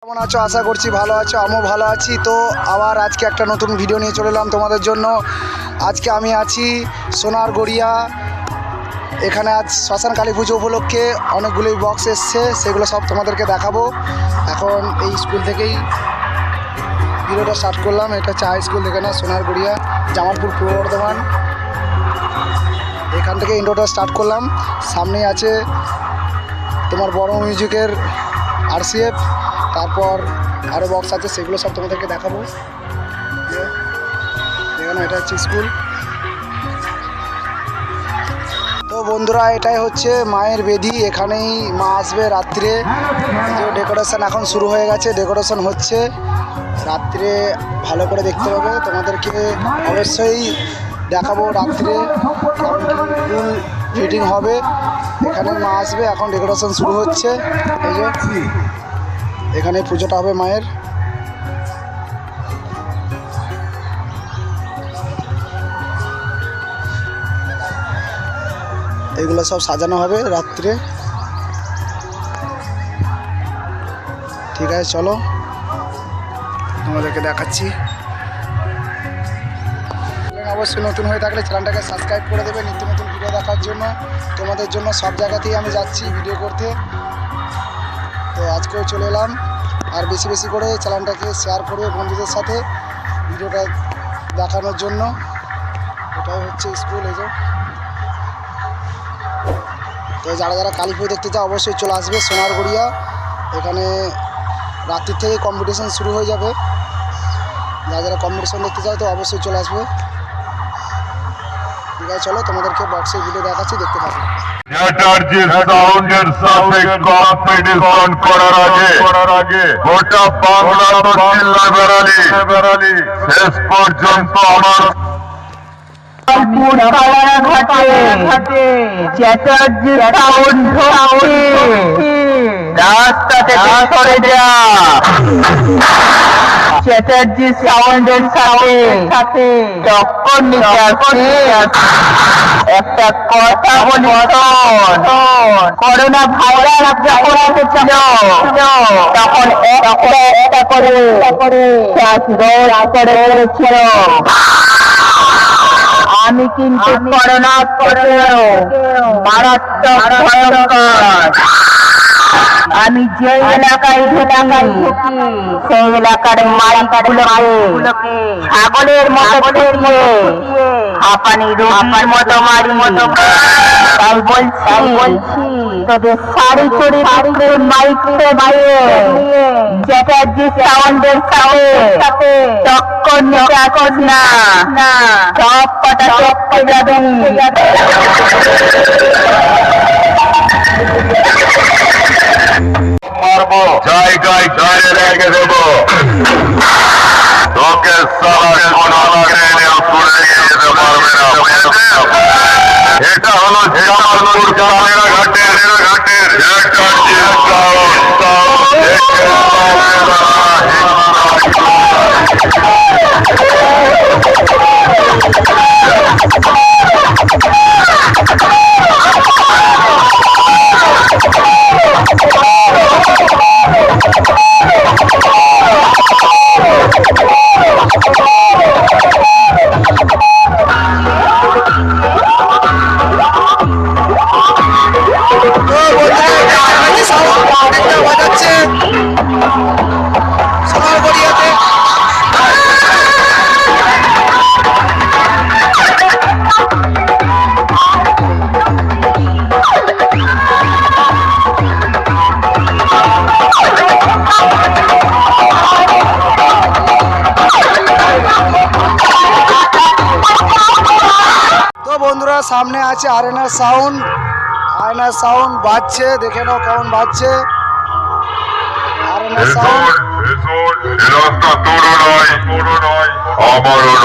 কেমন আছো? আশা করছি ভালো আছো, আমিও ভালো আছি। তো আবার আজকে একটা নতুন ভিডিও নিয়ে চলে এলাম তোমাদের জন্য। আজকে আমি আছি সোনার গড়িয়া। এখানে আজ শ্মশান কালী পুজো উপলক্ষে অনেকগুলোই বক্স এসছে, সেগুলো সব তোমাদেরকে দেখাবো। এখন এই স্কুল থেকেই ভিডিওটা স্টার্ট করলাম। এটা হচ্ছে হাই স্কুল, দেখে না, সোনার গড়িয়া, জামালপুর, পূর্ব বর্ধমান। এখান থেকে ইন্ট্রোটা স্টার্ট করলাম। সামনেই আছে তোমার বড় মিউজিকের RCF, তারপর আরও বক্স আছে, সেগুলো সব তোমাদেরকে দেখাবো। এখানে এটা হচ্ছে স্কুল। তো বন্ধুরা, এটাই হচ্ছে মায়ের বেদি। এখানেই মা আসবে রাত্রে। যে ডেকোরেশন এখন শুরু হয়ে গেছে, ডেকোরেশন হচ্ছে। রাত্রে ভালো করে দেখতে হবে, তোমাদেরকে অবশ্যই দেখাবো রাত্রে কেমন ফুল ফিটিং হবে। এখানে মা আসবে, এখন ডেকোরেশন শুরু হচ্ছে। এই যে এখানে পুজোটা হবে মায়ের। এগুলো সব সাজানো হবে রাত্রে। ঠিক আছে, চলো তোমাদেরকে দেখাচ্ছি। অবশ্যই নতুন হয়ে থাকলে চ্যানেলটাকে সাবস্ক্রাইব করে দেবে নিত্য নতুন ভিডিও দেখার জন্য। তোমাদের জন্য সব জায়গাতেই আমি যাচ্ছি ভিডিও করতে। তো আজকেও চলে এলাম। আর বেশি বেশি করে চ্যানেলটাকে শেয়ার করবে বন্ধুদের সাথে ভিডিওটা দেখানোর জন্য। এটাই হচ্ছে স্কুল। এই যে, তো যারা যারা কালী পুজো দেখতে চাও অবশ্যই চলে আসবে সোনার গড়িয়া। এখানে রাত্রির থেকে কম্পিটিশন শুরু হয়ে যাবে। যারা যারা কম্পিটিশন দেখতে চাও তো অবশ্যই চলে আসবে। ঠিক আছে, চলো তোমাদেরকে বক্সের ভিডিও দেখাচ্ছি, দেখতে থাকো। চ্যাটার্জির সাউন্ডের সাথে কম্পিটিশন করার আগে গোটা বাংলা তো চিল্লা বেড়ালি। শেষ পর্যন্ত আমার ঘাটে চ্যাটার্জি সাউন্ড রাস্তা থেকে সরে যা। চ্যাটার্জি সাউন্ডের সাথে টক্কর নিতে আসছে। একটা কথা বলি, করোনা ভাইরাস যখন এসেছিল তখন একটা করে শ্বাসরোধ করেছিল। আমি কিন্তু করোনা মারাত্মক ভয়ঙ্কর। আমি যে এলাকায় ঢুকি সেই এলাকার মাইকগুলোকে ছাগলের মতো ঠেকিয়ে হাঁপানি রোগীর মতো মারি। তাই বলছি তোদের সারি করে মাইকটা দিয়ে চ্যাটার্জি সাউন্ডের সাথে টক্কর নিতে আসিস না, সব কটা টপকে যাবে। মারবো, জায়গায় গায়ে রেখে দেবো। তোকে সারা কোনো ট্রেনেও তুলে নিয়ে যেতে পারবে না, বুঝেছিস? এটা হলো জামালপুর ঘাটের চ্যাটার্জি বাজাচ্ছে সোনার গড়িয়াতে। তো বন্ধুরা, সামনে আছে আয়নার সাউন্ড বাজছে, দেখে নাও কেমন বাজছে আয়নার সাউন্ড। রাস্তা তোরও নয়, আমারও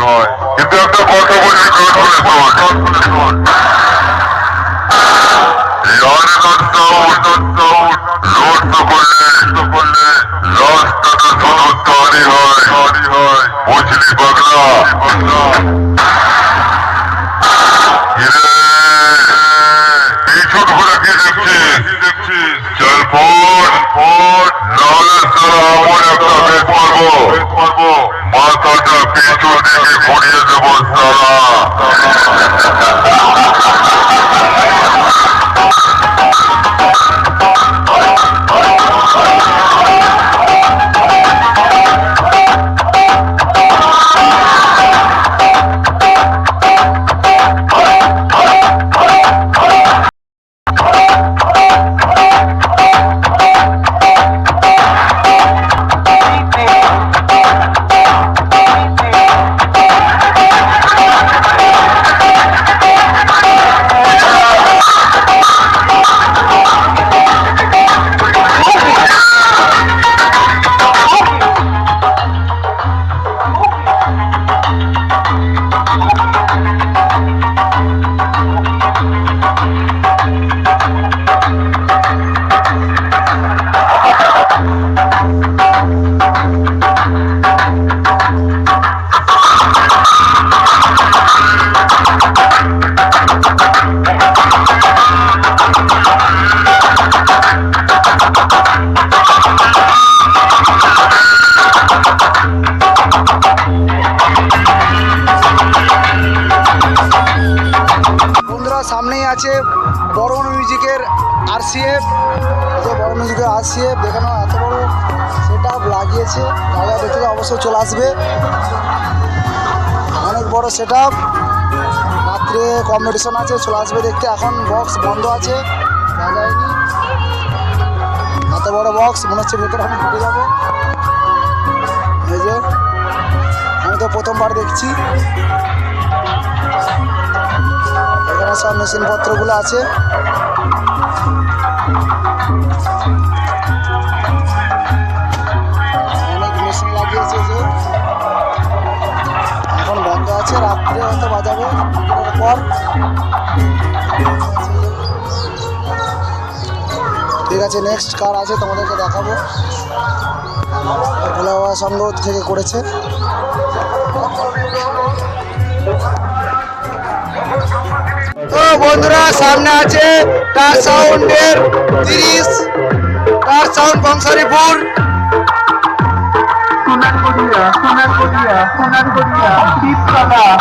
নয়, কিন্তু একটা কথা বলি, রাস্তাটা শুধু তারই হয়, বুঝলি পাগলা? পিছন ঘুরে কি দেখছিস? চল ফোন, নাহলে মাথাটা পিছু দিকে ঘুরিয়ে দেবো সারা। বন্ধুরা সামনেই আছে বড় মিউজিকের আরসিএফ, বড় মিউজিকের আরসিএফ দেখানো এত বড় সেট আপ লাগিয়েছে, যারা দেখতে অবশ্যই চলে আসবে। অনেক বড় সেট আপ, রাত্রে কম্পিটিশন আছে, চলে আসবে দেখতে। এখন বক্স বন্ধ আছে, দেখা যায়নি। এত বড় বক্স মনে হচ্ছে ভেতরে আমি ঢুকে যাবো। এই যে আমি তো প্রথমবার দেখছি। এখানে সব মেশিনপত্রগুলো আছে। অনেক মেশিন লাগিয়েছে, যে এখন বন্ধ আছে, রাত্রে হয়তো বাজাবে পর। ঠিক আছে, নেক্সট কার আছে তোমাদেরকে দেখাবো। ভোলা বাবা সংঘ থেকে করেছে। তো বন্ধুরা সামনে আছে কার সাউন্ডের 30 কার সাউন্ড বংশারীপুর। সোনারগড়িয়া টিপতলা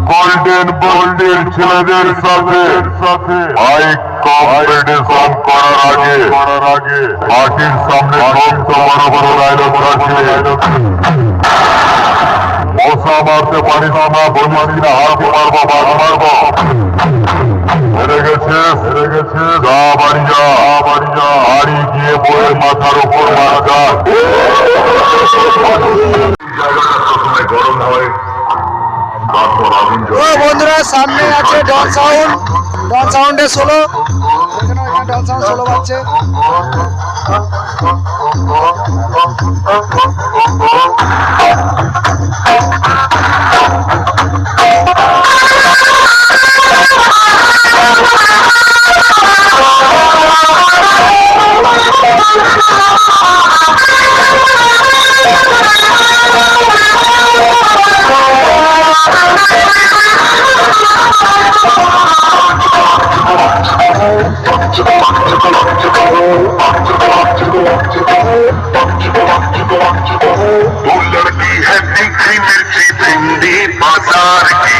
গোল্ডেন বোল্ডের ছেলেদের সাথে বাইক কম্পিটিশন করার আগে পার্টির সামনে বড় বড় ডায়লগ আছে। মশা মারতে পারিস না, বলিস না হাত মারবো, বাঘ মারবো। হেরে গেছে যা বাড়ি যা, বাড়ি গিয়ে বইয়ের মাথার উপর মারা। প্রথমে গরম হয়, তারপর আগুন ও বন্ধুরা সামনে আছে ডন সাউন্ডের সোলো। এখানে ডন সাউন্ড সোলো বাজছে। तीखी मिर्ची भिंडी बाजार की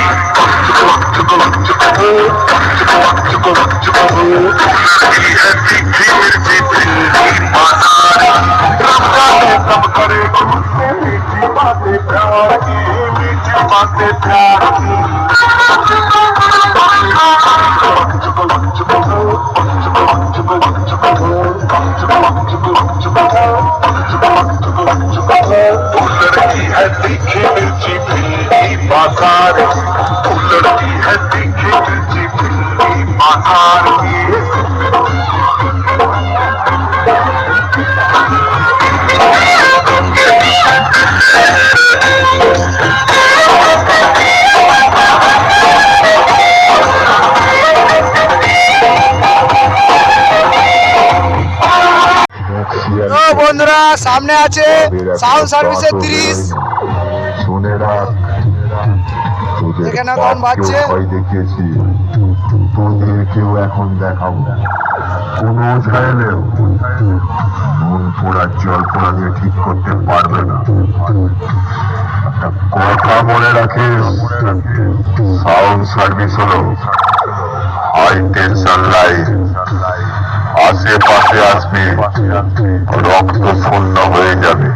लड़की है तीखी मिर्ची भिंडी बाजार सब करे मीठी बातें प्यार की मीठी बातें प्यार की लड़की है तीखी मिर्ची भिंडी बाजार लड़की है तीखी मिर्ची भिंडी बाजार की তো বন্ধুরা সামনে আছে সাউন্ড সার্ভিসের 30 শুনে রাখ তোদের এখানে তখন বাজছে। ভয় দেখিয়েছি তোদেরকেও এখন দেখাবো কোনো ঝাইলেও মন পোড়া জল পোড়া দিয়ে ঠিক করতে পারবে না একটা কথা মনে রাখিস সাউন্ড সার্ভিস হলো হাই টেনশন লাইন আশেপাশে আসবে রক্ত শূন্য হয়ে যাবে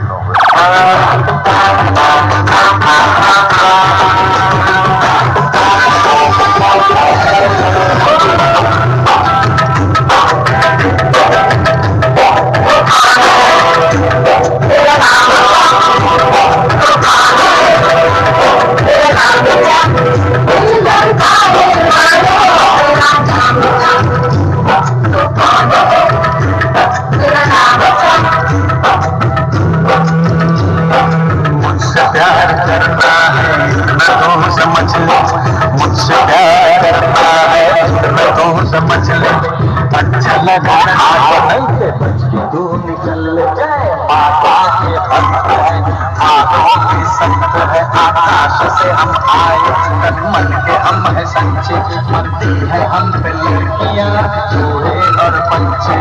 प्यार करना है मैं तो समझ ले मुझसे प्यार करना है मैं तो समझ ले अच्छा लगा से बच के तू निकल जाए बाबा के भक्त है आंखों की सख्त है आकाश से हम आए तन मन के हम है सच्चे मरती है हम पे लड़कियां जोड़े और बच्चे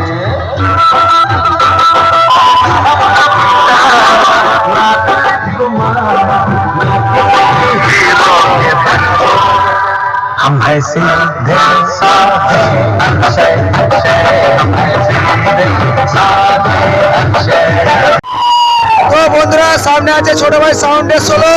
हम है सीधे साधे अक्षय अक्षय हम है सीधे साधे अक्षय। তো বন্ধুরা সামনে আছে ছোট ভাই সাউন্ডের 16